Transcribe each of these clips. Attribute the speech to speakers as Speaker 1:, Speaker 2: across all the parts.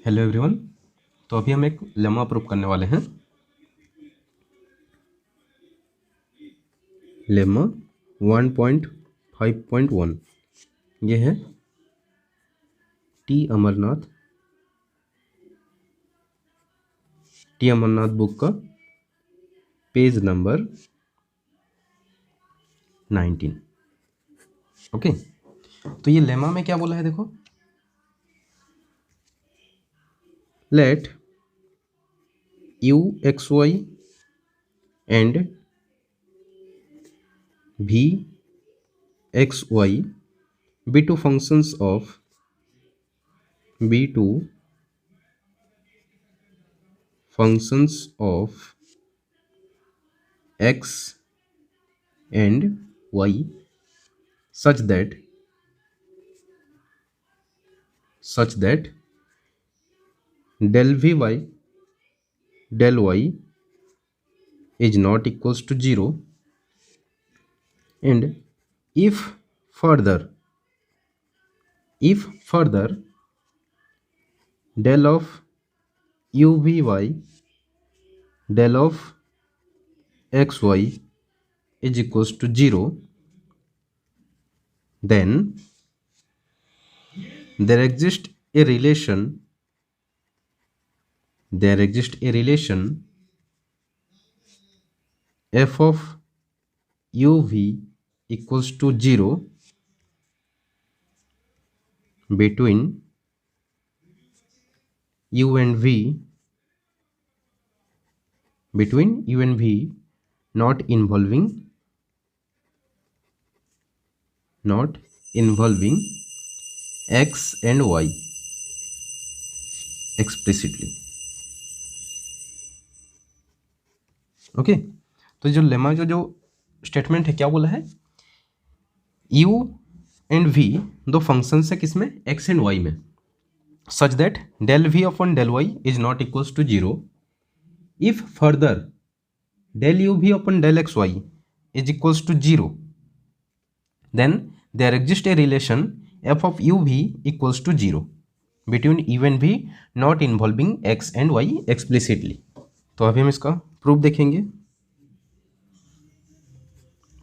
Speaker 1: Hello everyone. तो अभी हम एक लेमा प्रूव करने वाले हैं। लेमा 1.5.1 ये है टी अमरनाथ बुक का पेज नंबर 19। ओके, तो ये लेमा में क्या बोला है देखो, let u x y and v x y be two functions of x and y such that del v by del y is not equals to 0, and if further del of u v y del of x y is equals to 0, then there exists a relation f of u v equals to 0 between u and v not involving x and y explicitly। Okay, तो जो lemma जो statement है क्या बोला है, u and v दो functions है किसमें, x एंड y में, such that del v upon del y is not equals to 0 if further del u v upon del x y is equals to 0, then there exists a relation f of u v equals to 0 between u and v not involving x and y explicitly। तो अभी हम इसका proof देखेंगे,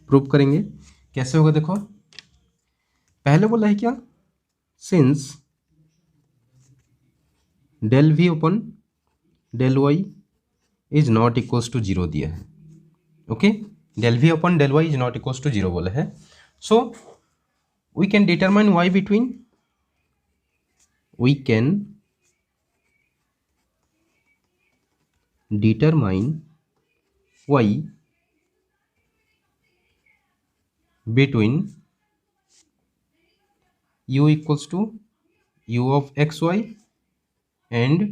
Speaker 1: proof करेंगे। कैसे होगा देखो, पहले बोला है क्या, since del v upon del y is not equals to 0 दिया है। Okay, del v upon del y is not equals to 0 बोला है। So we can determine y between u equals to u of xy and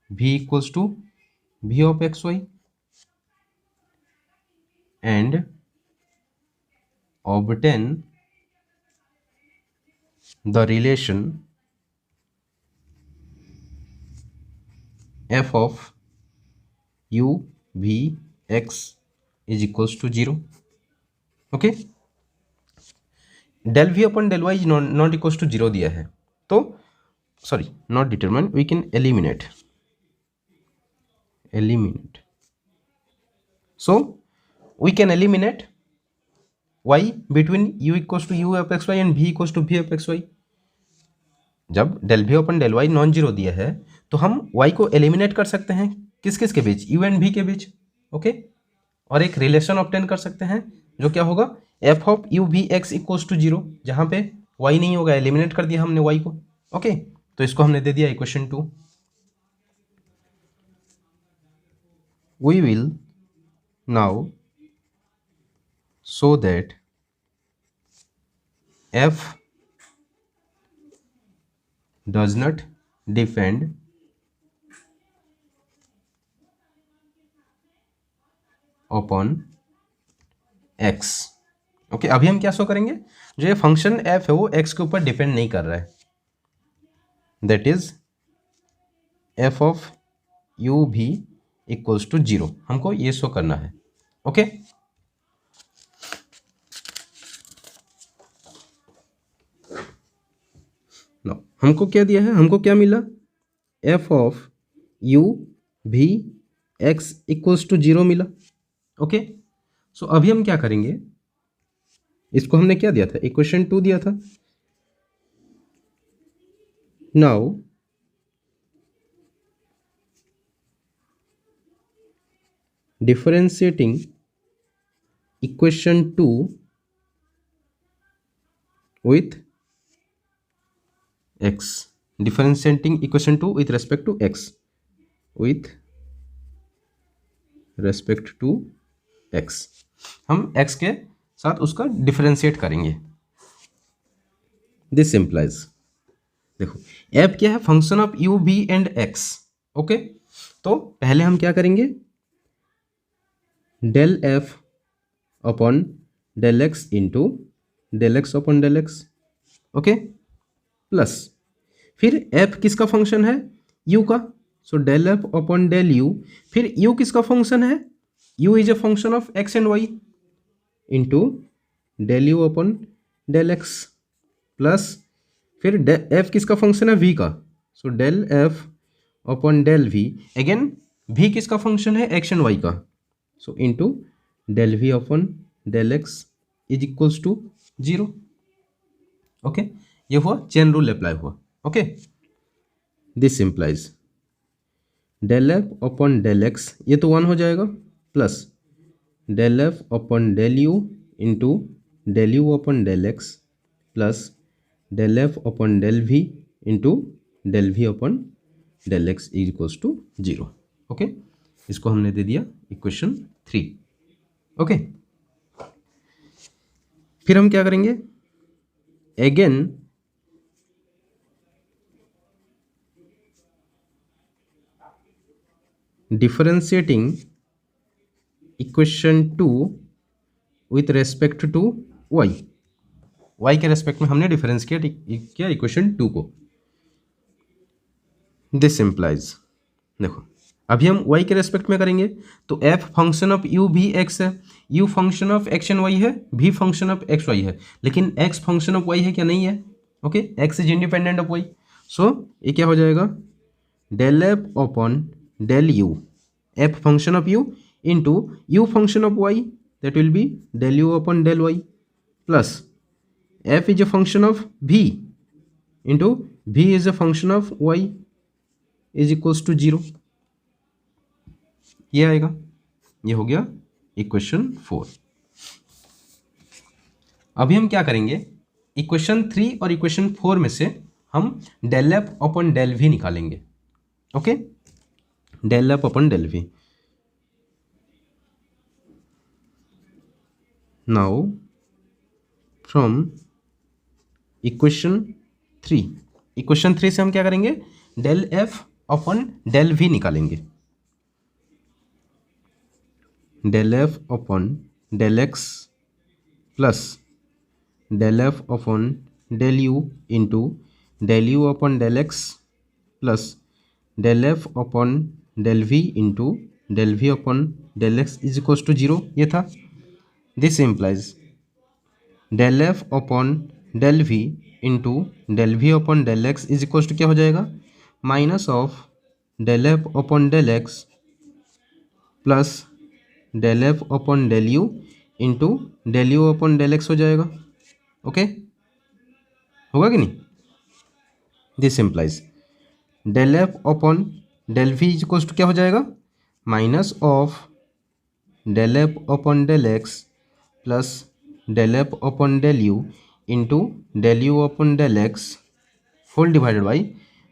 Speaker 1: v equals to v of xy and obtain the relation f of u v x is equals to 0। Okay, del v upon del y is not equals to 0 दिया है, तो sorry not determine, we can eliminate. So we can eliminate y between u equals to u of xy and v equals to v of xy। जब del v अपन del y non zero दिया है तो हम y को eliminate कर सकते हैं किस किस के बीच, u एंड v के बीच। ओके, और एक रिलेशन ऑब्टेन कर सकते हैं जो क्या होगा, f of u v x equals to 0, जहाँ पे y नहीं होगा, एलिमिनेट कर दिया हमने y को। ओके, तो इसको हमने दे दिया equation 2। We will now show that f does not depend upon x। Okay, अभी हम क्या शो करेंगे, जो ये फंक्शन f है वो x के ऊपर डिपेंड नहीं कर रहा है, that is f of u v equals to 0, हमको ये शो करना है। ओके, हमको क्या दिया है, हमको क्या मिला, एफ ऑफ यू भी एक्स इक्वल्स टू 0 मिला। ओके, सो अभी हम क्या करेंगे, इसको हमने क्या दिया था, इक्वेशन 2 दिया था। Now differentiating equation 2 with x, differentiating equation 2 with respect to x, with respect to x, हम x के साथ उसका डिफरेंशिएट करेंगे। दिस सिंप्लाइज, देखो f क्या है, function of u v and x। Okay, तो पहले हम क्या करेंगे, del f upon del x into del x upon del x. Okay, plus फिर f किसका फंक्शन है, u का, so del F upon del u, फिर u किसका फंक्शन है, u is a function of x and y into del you upon del x, plus फिर f किसका function है, v का, so del f upon del v, again v किसका function है, x and y का, so into del v upon del x is equals to 0। Okay, ये हुआ chain rule apply हुआ। Okay, this simplifies del F upon del x, ये तो 1 हो जाएगा, plus del F upon del you into del you upon del x, plus del F upon del we into del we upon del x is equals to 0। Okay, इसको हमने दे दिया equation 3। Okay, फिर हम क्या करेंगे, again differentiating equation 2 with respect to y, y के respect में हमने डिफरेंशिएट किया इक्वेशन 2 को। दिस सिंप्लाइज, देखो अभी हम y के रेस्पेक्ट में करेंगे, तो f फंक्शन ऑफ u भी x है, u function of x and y है, v function of x y है, लेकिन x फंक्शन ऑफ y है क्या, नहीं है। Okay, x is independent of y, so ये क्या हो जाएगा, del F upon del u, f function of u into u function of y, that will be del u upon del y, plus f is a function of v into v is a function of y is equals to 0। ये आएगा, ये हो गया equation 4। अभी हम क्या करेंगे, equation 3 और इक्वेशन 4 में से हम del F upon del V निकालेंगे। Okay, del F upon del V, now from equation 3 से हम क्या करेंगे, del F upon del V निकालेंगे, del F upon del x plus del F upon del you into del you upon del x plus del F upon del we into del we upon del x is equals to 0, ये था। This implies del F upon del we into del we upon del x is equals to क्या हो जाएगा, minus of del F upon del x plus del F upon del you into del you upon del x हो जाएगा। Okay, होगा कि नहीं। This implies del F upon del v is equals to क्या हो जाएगा, minus of del F upon del x plus del F upon del you into del you upon del x whole divided by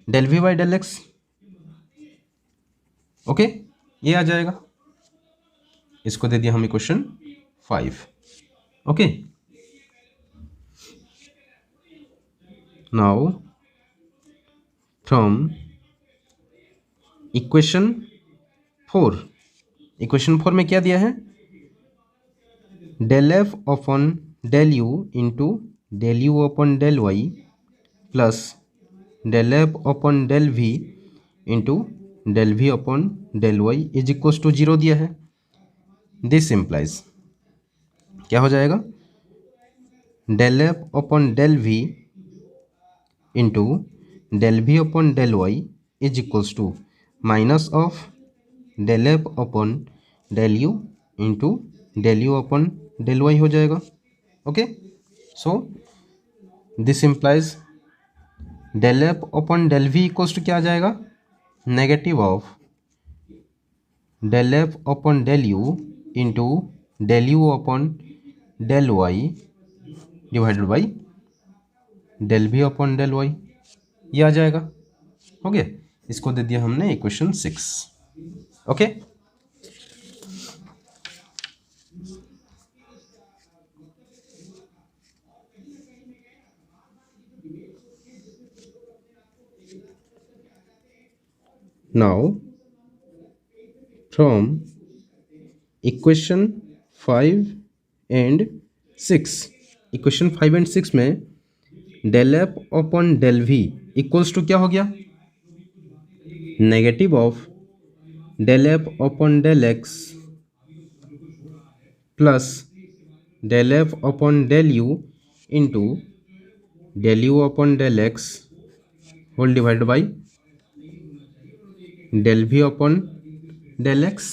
Speaker 1: del we by del x. Okay, ये आ जाएगा, इसको दे दिया हम equation 5। Okay, now from equation 4 में क्या दिया है, del F upon del you into del you upon del Y plus del F upon del we into del we upon del y is equals to 0 दिया है। This implies क्या हो जाएगा, del F upon del we into del we upon del y is equals to minus of del F upon del you into del you upon del y हो जाएगा। Okay, so this implies del F upon del v equals to क्या आ जाएगा, negative of del F upon del you into del you upon del y divided by del we upon del y, ये आ जाएगा। हो गया, इसको दे दिया हमने equation 6। Okay, now from equation 5 and 6, equation 5 and 6 में del F upon del v equals to क्या हो गया, negative of del F upon del x plus del F upon del you into del you upon del x whole divide by del we upon del x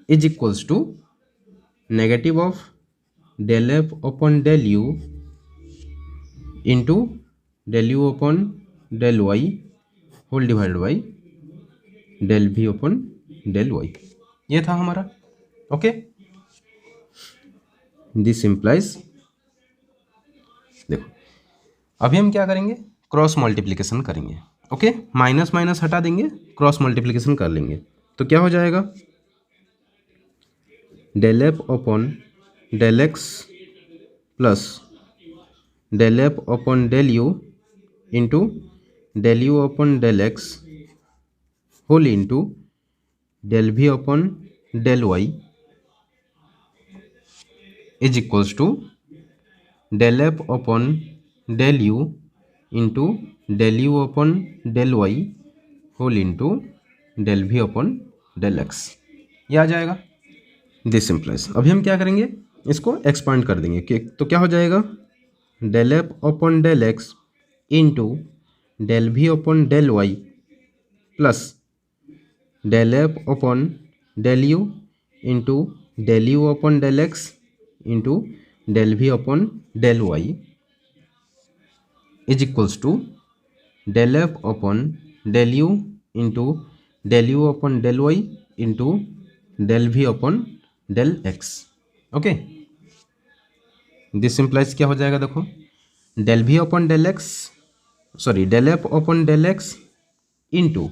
Speaker 1: is equals to negative of del F upon del you into del you upon del y whole divide by del we upon del y, ये था हमारा। Okay, this implies, देखो अभी हम क्या करेंगे, cross multiplication करेंगे। Okay, minus minus हटा देंगे, क्रॉस मल्टीप्लिकेशन कर लेंगे, तो क्या हो जाएगा, del F upon del x plus del F upon del you into del you upon del x whole into del we upon del y is equals to del F upon del you into del you upon del y whole into del we upon del x, ये आ जाएगा। This simplifies, अभी हम क्या करेंगे, इसको expand कर देंगे कि तो क्या हो जाएगा, del F upon del x into del we upon del Y plus del F upon del you into del you upon del x into del we upon del y is equals to del F upon del you into del you upon del y into del we upon del x. Okay, this simplifies क्या हो जाएगा, देखो del we upon del x, sorry del F upon del x into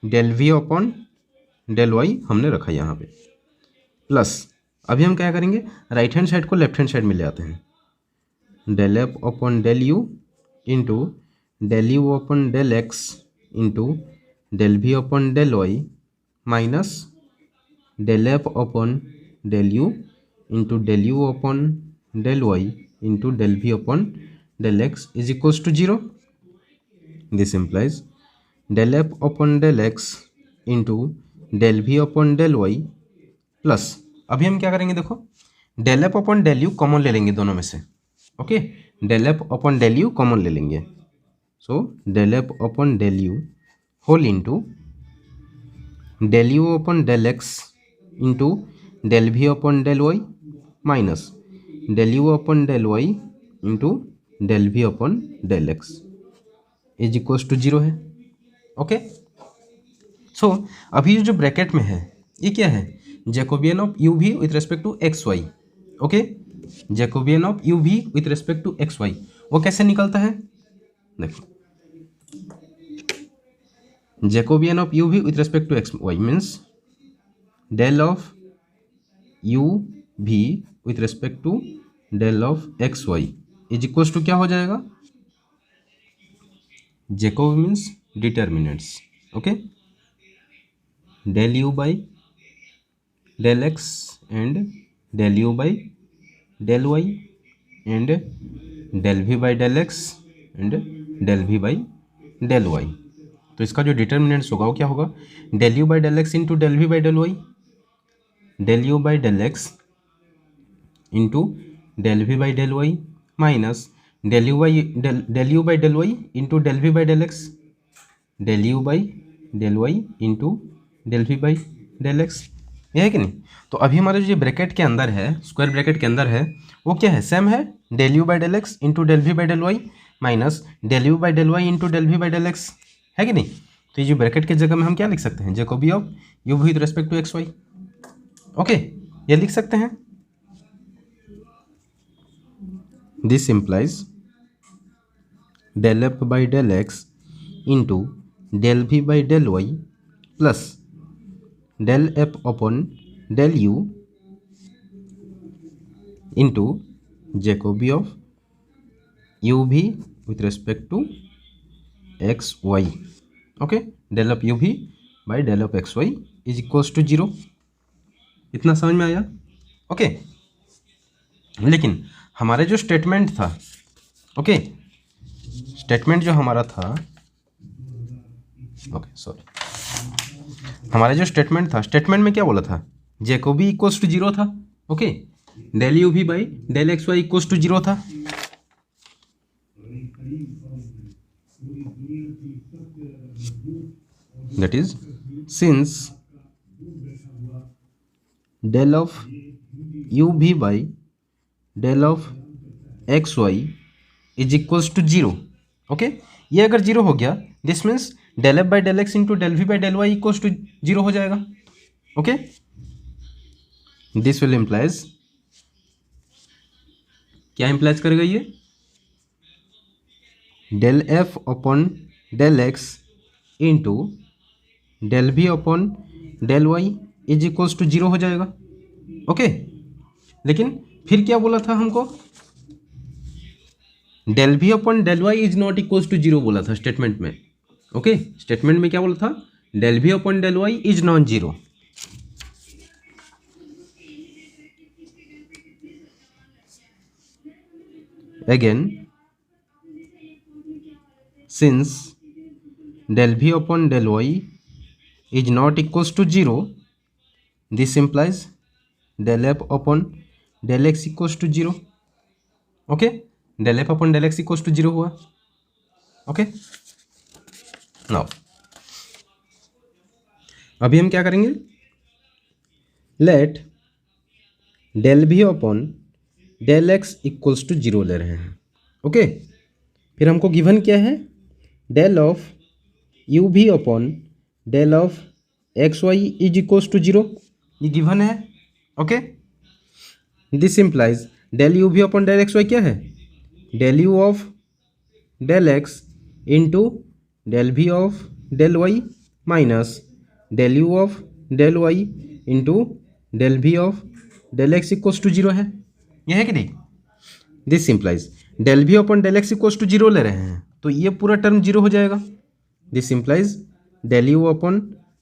Speaker 1: del we upon del y हमने रखा यहाँ पे, plus अभी हम क्या करेंगे, राइट हैंड साइड को लेफ्ट हैंड साइड में ले आते हैं, del F upon del you into del you upon del x into del we upon del y minus del F upon del you into del you upon del y into del we upon del x is equals to 0। This implies del F upon del x into del we upon del Y plus अभी हम क्या करेंगे, देखो del F upon del u common ले लेंगे दोनों में से। Okay, del F upon del u common ले लेंगे, so del F upon del u whole into del you upon del x into del we upon del y minus del you upon del y into del we upon del x is equals to 0 है। Okay, सो अभी जो bracket में है ये क्या है, Jacobian of u v with respect to x Y. Okay, Jacobian of u v with respect to x y, वो कैसे निकलता है, देखो Jacobian of u v with respect to x y means del of u v with respect to del of x Y is equals to क्या हो जाएगा, Jacob means determinants. Okay, del u by del x and del u by del Y and del we by del x and del we by del y, तो इसका जो determinants होगा वो क्या होगा, del u by del x into del we by del y, del u by del x into del we by del y minus del u by del u by del y into del we by del x del u by del y into del we by del x, ये है कि नहीं। तो अभी हमारे जो bracket के अंदर है, स्क्वायर ब्रैकेट के अंदर है, वो क्या है, सेम है, del u by del x into del we by del y minus del u by del y into del we by del x, है कि नहीं। तो ये जो ब्रैकेट की जगह में हम क्या लिख सकते हैं, Jacobi of U with respect to x Y, okay, ये लिख सकते हैं। This implies del F by del x into del we by del Y plus del F upon del you into Jacobi of you V with respect to x Y, okay, del of you V by del of x Y is equals to 0। इतना समझ में आया, okay. लेकिन हमारे जो statement था, okay, statement जो हमारा था, ओके सॉरी, हमारा जो स्टेटमेंट था, स्टेटमेंट में क्या बोला था, जैकोबी इक्वल्स टू 0 था, okay, del you V by del x Y equals to 0 था। That is since del of you V by del of x Y is equals to 0, okay. ये अगर 0 हो गया, this means del F by del x into del we by del Y equals to 0 हो जाएगा, okay. This will implies, क्या implies करेगा ये, del F upon del x into del we upon del y is equals to 0 हो जाएगा, okay. लेकिन फिर क्या बोला था हमको, del we upon del y is not equals to 0 बोला था स्टेटमेंट में, ओके। स्टेटमेंट में क्या बोला था, del we upon del y is not 0। Again since del we upon del y is not equals to 0, this implies del F upon del x equals to 0, okay. Del F upon del x equals to 0 हुआ, okay. Now अभी हम क्या करेंगे, let del we upon del x equals to 0 ले रहे हैं, okay. फिर हमको गिवन क्या है, del of you v upon del of x Y is equals to 0, ये गिवन है, okay. This implies del you v upon del x y क्या है, del u of del x into del v of del y minus del u of del y into del v of del x equals to 0 है, यह है कि नहीं। This implies del we upon del x equals to 0 ले रहे हैं, तो ये पूरा टर्म 0 हो जाएगा। This implies del you upon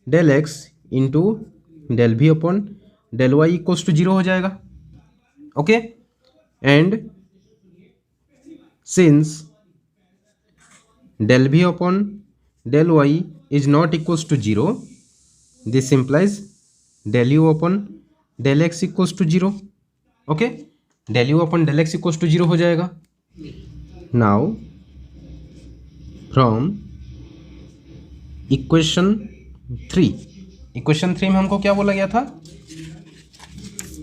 Speaker 1: del x into del we upon del Y equals to 0 हो जाएगा, okay. And since del v upon del y is not equals to 0, this implies del u upon del x equals to 0, okay, del u upon del x equals to 0 हो जाएगा। now from equation 3 में हमको क्या बोला गया था,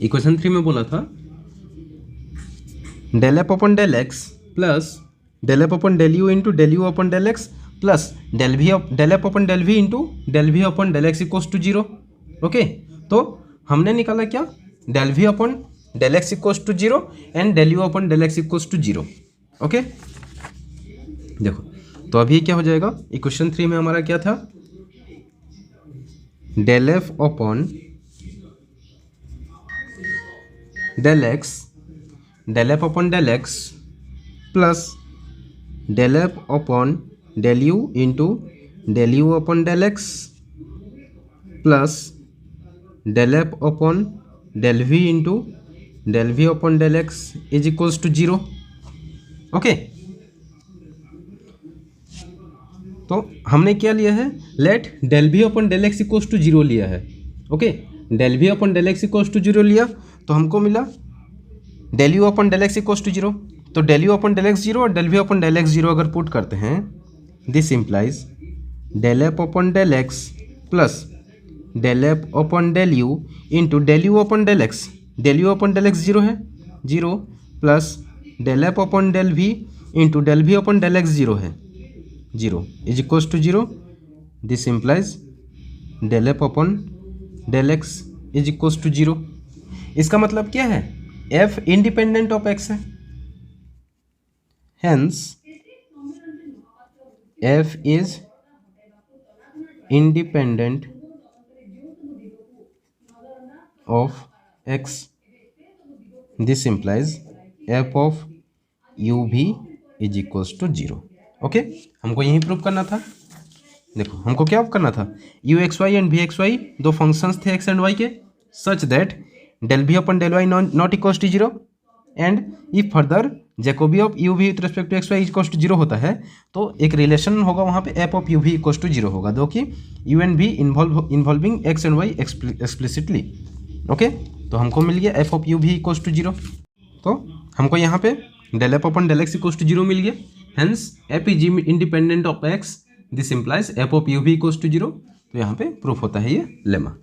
Speaker 1: equation 3 में बोला था del f upon del x plus del F upon del you into del you upon del x plus del F upon del we into del we upon del x equals to 0, okay. तो हमने निकाला क्या, del we upon del x equals to 0 and del you upon del x equals to 0, okay. देखो तो अभी क्या हो जाएगा, इक्वेशन 3 में हमारा क्या था, del F upon del F upon del x plus del F upon del you into del you upon del x plus del F upon del we into del we upon del x is equals to 0, okay. तो हमने क्या लिया है, let del we upon del x equals to 0 लिया है, okay. Del we upon del x equals to 0 लिया तो हमको मिला del you upon del x equals to 0, तो del you upon del x 0 और del we upon del x 0 अगर put करते हैं, this implies del F upon del x plus del F upon del you upon del x. Del you upon del x zero है, zero, plus del F upon del we into del we upon del x zero है, zero, is equals to zero. This implies del F upon del x is equals to zero. इसका मतलब क्या है, f independent of x है, hence f is independent of x. This implies f of you भी is equals to zero. Okay, हमको यही prove करना था। देखो हमको क्या करना था, u x y and v x y दो फंक्शंस थे एक्स एंड वाई के, such that del v upon del y not equals to zero, and if further Jacobi of u v with respect to x Y equals to zero होता है तो एक relation होगा वहाँ पे f of u v equals to zero होगा, जो कि u and v involving x and y explicitly. Okay, तो हमको मिल गया f of u v equals to zero. तो हमको यहाँ पे del f upon del x equals to zero मिल गया, hence f is independent of x. This implies f of you भी इक्वल्स टू जीरो। तो यहाँ पे प्रूफ होता है ये लेमा।